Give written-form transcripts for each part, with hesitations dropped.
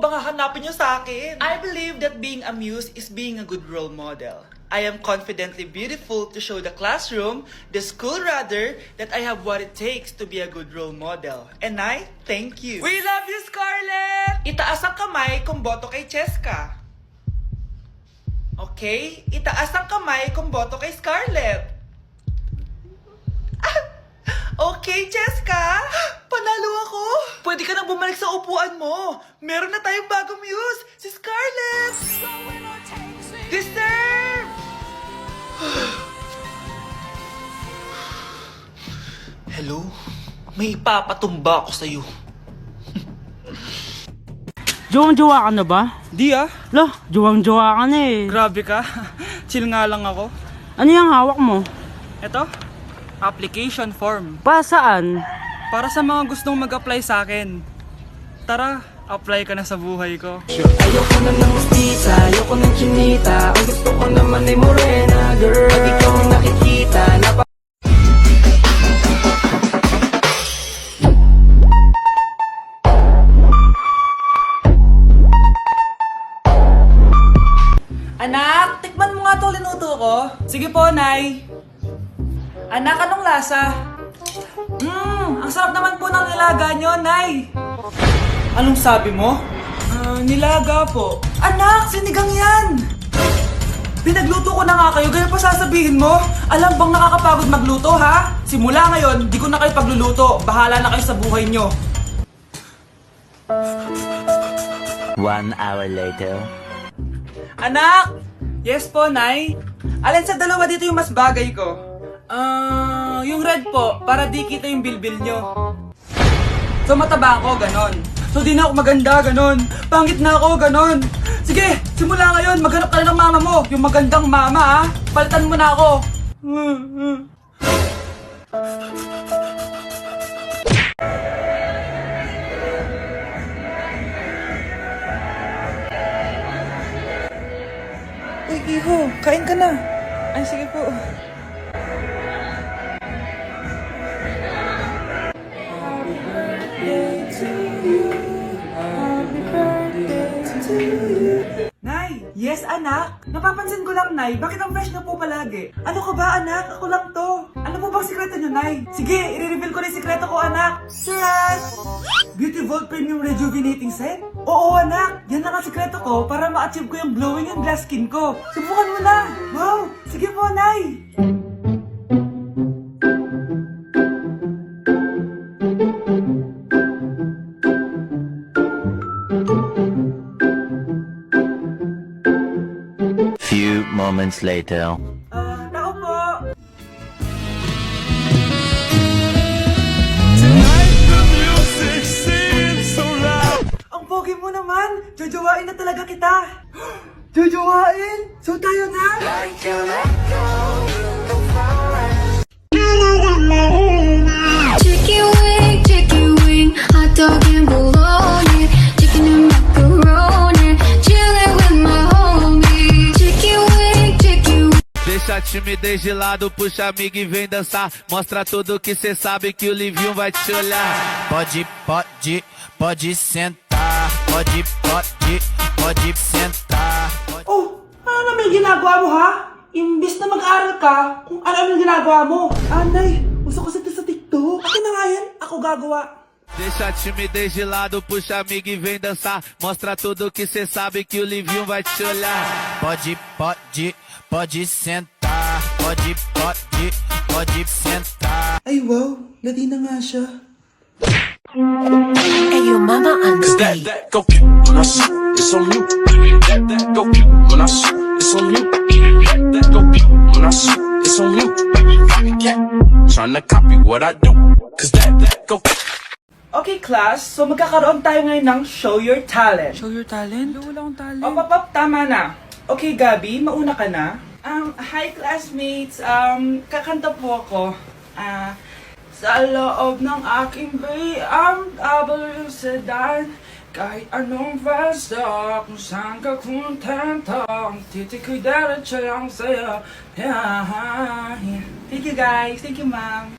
pa ba hahanapin niyo sa akin? I believe that being a muse is being a good role model. I am confidently beautiful to show the classroom, the school rather, that I have what it takes to be a good role model. And I thank you. We love you, Scarlett! Itaas ang kamay kung boto kay Cheska. Okay? Itaas ang kamay kung boto kay Scarlett. Okay, Cheska! Panalo ako! Pwede ka nang bumalik sa upuan mo! Meron na tayong bagong muse! Si Scarlett! Deserve! Hello? May ipapatumba ako sa'yo. Jowang-jowa ka na ba? Di ah. Lah, jowang-jowa ka na eh. Grabe ka. Chill nga lang ako. Ano yung hawak mo? Eto, application form. Para saan? Para sa mga gustong mag-apply sa akin. Tara, apply ka na sa buhay ko. Ayoko na ng mestiza, ayoko ng chinita. Ang gusto ko naman ay morena, girl. Pag ikaw ang nakikita, Anak, tikman mo nga to linuto ko. Sige po, Nay. Anak, anong lasa? Ang sarap naman po ng nilaga nyo, Nay. Anong sabi mo? Nilaga po. Anak, sinigang yan! Pinagluto ko na nga kayo, ganyan pa sasabihin mo? Alam bang nakakapagod magluto, ha? Simula ngayon, di ko na kayo pagluluto. Bahala na kayo sa buhay nyo. 1 hour later. Anak! Yes po, Nay. Alin sa dalawa dito yung mas bagay ko? Yung red po, para di kita yung bilbil nyo. So mataba ako, ganon. So di na ako maganda, ganon. Pangit na ako, ganon. Sige, simula ngayon, maghanap ka na ng mama mo. Yung magandang mama, ha? Palitan mo na ako. Uy, Iho, kain ka na. Ay, sige po. Happy birthday to you. Happy birthday to you. Nay! Yes, anak? Napapansin ko lang, Nay. Bakit ang fresh na po palagi? Ano ka ba, anak? Ako lang to. Ano po bang sikreto niyo, Nay? Sige, i-reveal ko na yung sikreto ko, anak. Cheers! Beauty Vault Premium Rejuvenating Set? Oo, anak. Yan na nga sikreto ko para ma-achieve ko yung glowing and glass skin ko. Subukan mo na. Wow! Sige po, Nay. Few moments later. Tao po. Ang pogi mo naman! Jojowain na talaga kita! Jojowain? So tayo na? Chicken wing, hot dog and bologna, chicken and macaroni, chilling with my homies. Chicken wing, chicken wing. Deixa a timidez de lado, puxa amigo e vem dançar. Mostra tudo que cê sabe que o Livinho vai te olhar. Pode sentar. Pode sentar. Oh! Ano naman yung ginagawa mo, ha? Imbis na mag-aral ka, kung ano yung ginagawa mo. Anay, gusto ko sa TikTok. Akin na nga yan, ako gagawa. Deixa a timidez de lado, puxa amigo e vem dançar. Mostra tudo que cê sabe que o Livinho vai te olhar. Pode sentar. Pode sentar. Ay wow, lati na nga siya. Hey, your mama on the beat. That go when I shoot, it's on you. That go when I shoot, it's on you. That go when I shoot, it's on you. Tryna copy what I do, cause that go. Okay class, so magkakaroon tayo ngayon ng Show Your Talent. Show your talent? Wala akong talent. Op, tama na. Okay Gabi, mauna ka na. Hi classmates, kakanta po ako. Sa loob ng aking BMW sedan, kahit anong basta, kung saan ka kontento, ang titik ko'y diretso lang sa'yo. Thank you guys, thank you ma'am.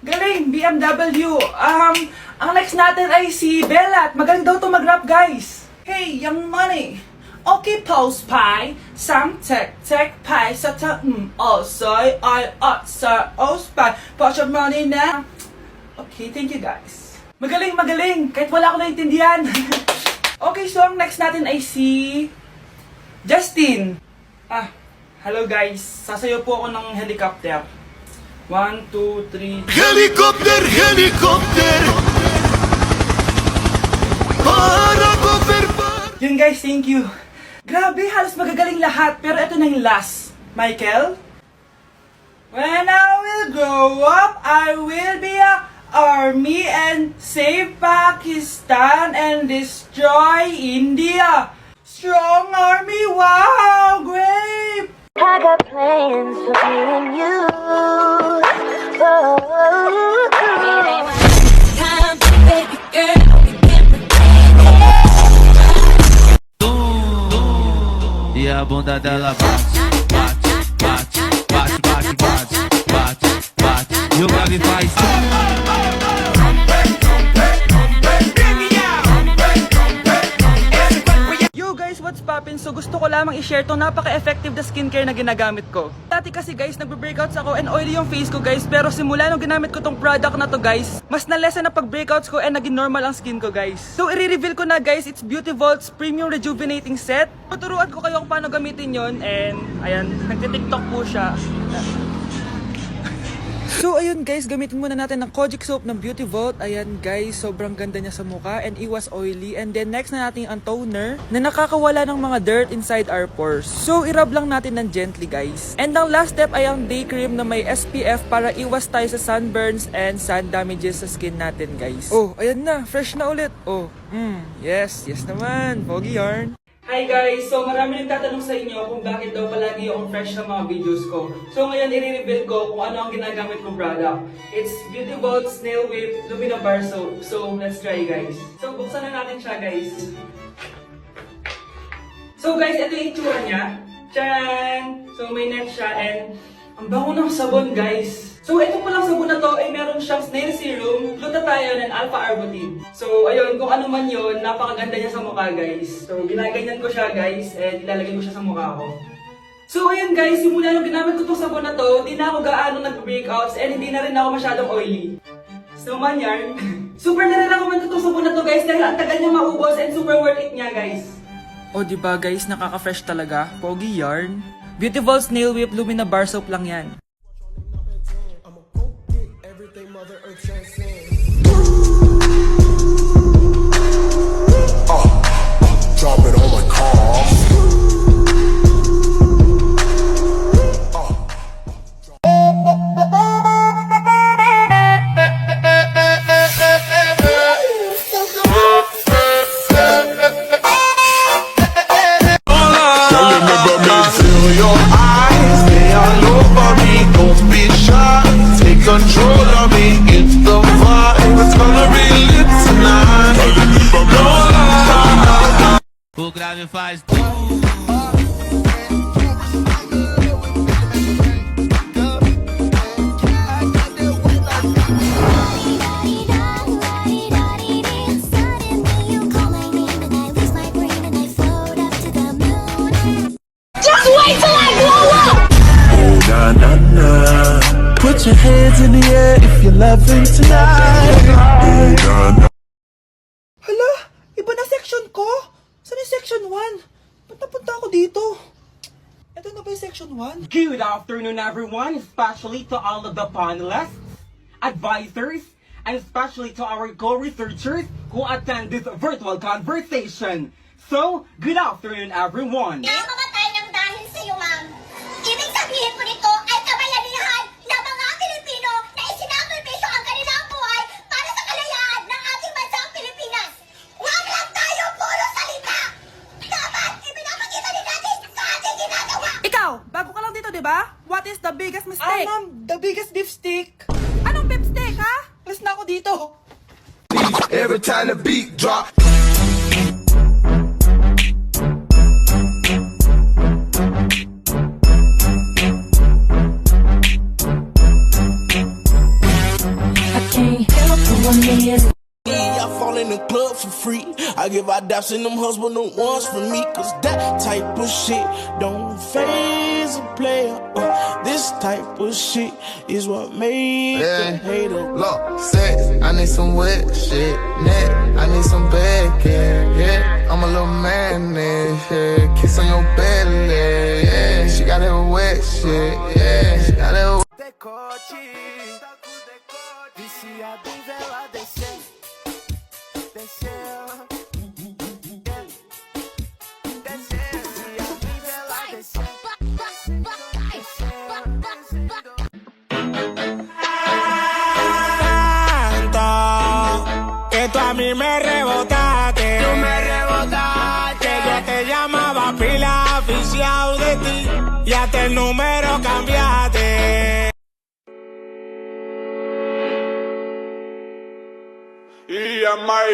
Galing, BMW. Ang next natin ay si Bella at magaling daw to mag-rap guys. Hey, young money! Okay, post pie, some tech pie, sa soy, sa pie, put your money now. Okay, thank you guys. Magaling! Kahit wala ko naintindihan. Okay, so ang next natin ay si Justin. Hello guys. Sasayaw po ako ng helicopter. 1, 2, 3. Helicopter, helicopter. Para Yun guys, thank you. Grabe, halos magagaling lahat. Pero ito na yung last. Michael? When I will grow up, I will be a army and save Pakistan and destroy India. Strong army, wow, great! I got plans for me and you. Time, baby girl, we can E a bunda dela bate, bate, bate, bate, bate, bate, bate, bate. E o grave faz. Yo guys, what's poppin'? So gusto ko lamang i-share tong napaka-effective na skincare na ginagamit ko. Dati kasi guys, nagbe-breakouts ako and oily yung face ko guys. Pero simula nung ginamit ko tong product na to guys, mas na-lessen na pag-breakouts ko and naging normal ang skin ko guys. So i-reveal ko na guys, it's Beauty Vault's Premium Rejuvenating Set. Tuturuan ko kayo kung paano gamitin yon and ayan, nagti-TikTok po siya. So ayun guys, gamitin muna natin ng Kojic soap ng Beauty Vault. Ayan guys, sobrang ganda niya sa mukha and iwas oily. And then next na natin ang toner na nakakawala ng mga dirt inside our pores. So i-rub lang natin ng gently guys. And ang last step ay ang day cream na may SPF para iwas tayo sa sunburns and sun damages sa skin natin guys. Oh, ayan na, fresh na ulit. Oh, yes naman, pogi yarn. Hi guys! So marami nagtatanong sa inyo kung bakit daw palagi akong fresh ng mga videos ko. So ngayon i-reveal ko kung ano ang ginagamit kong product. It's Beauty Vault Snail Whip Lumina Bar Soap. So let's try guys. So buksan na natin siya guys. So guys, ito yung itsura niya. Tcharan! So may net siya and ang bango ng sabon guys. So ito po lang sabon na to ay meron siyang snail serum, glutathione and alpha-arbutin. So ayun, kung ano man yun, napakaganda niya sa mukha guys. So ginaganyan ko siya guys and ilalagay ko siya sa mukha ko. So ayun guys, simula nung ginamit ko itong sabon na to, di na ako gaano nag-breakouts and hindi na rin ako masyadong oily. Snowman yarn. Super na rin ako man itong sabon na to guys dahil ang tagal niya maubos and super worth it niya guys. O diba guys, nakaka-fresh talaga. Pogi yarn. Beauty Vault Snail Whip Lumina Bar Soap lang yan. Drop it on my car. Control of me, it's the vibe. It's gonna be lit tonight. No lie. O grave faz. Just wait till I blow up! Oh na na na. Put your hands in the air if you're loving tonight. Oh na na. Hala, iba na section ko? Saan yung section 1? Ba't napunta ako dito? Ito na ba yung section 1? Good afternoon, everyone, especially to all of the panelists, advisors, and especially to our co-researchers who attend this virtual conversation. So, good afternoon, everyone. Namamatay ng dahil sa iyo, ma'am. Ibig sabihin po nito ay kabayanihan ng mga Pilipino na isinakripisyo ang kanilang buhay para sa kalayaan ng ating bansang Pilipinas. Huwag lang tayo puro salita! Dapat ipinapakita din natin sa ating ginagawa! Ikaw, bago ka lang dito, di ba? What is the biggest mistake? Ma'am, the biggest beef stick. Anong beef steak, ha? Alis na ako dito. Every time the beat drop. I can't help but wonder. I fall in the club for free. I I give out daps in them hugs, but no ones for me. Cause that type of shit don't phase a player. This type of shit is what made the hater. Look, sex, I need some wet shit. Neck, I need some back, yeah. I'm a little man, yeah. Kiss on your belly, yeah. She got that wet shit, yeah. She got that Decote, viciado em vela desceu, desceu, desceu, viciado em vela desceu. Que tú a mí me rebotaste. Tú me rebotaste. Que yo te llamaba pila oficial de ti. Y hasta el número cambiaste. Y a my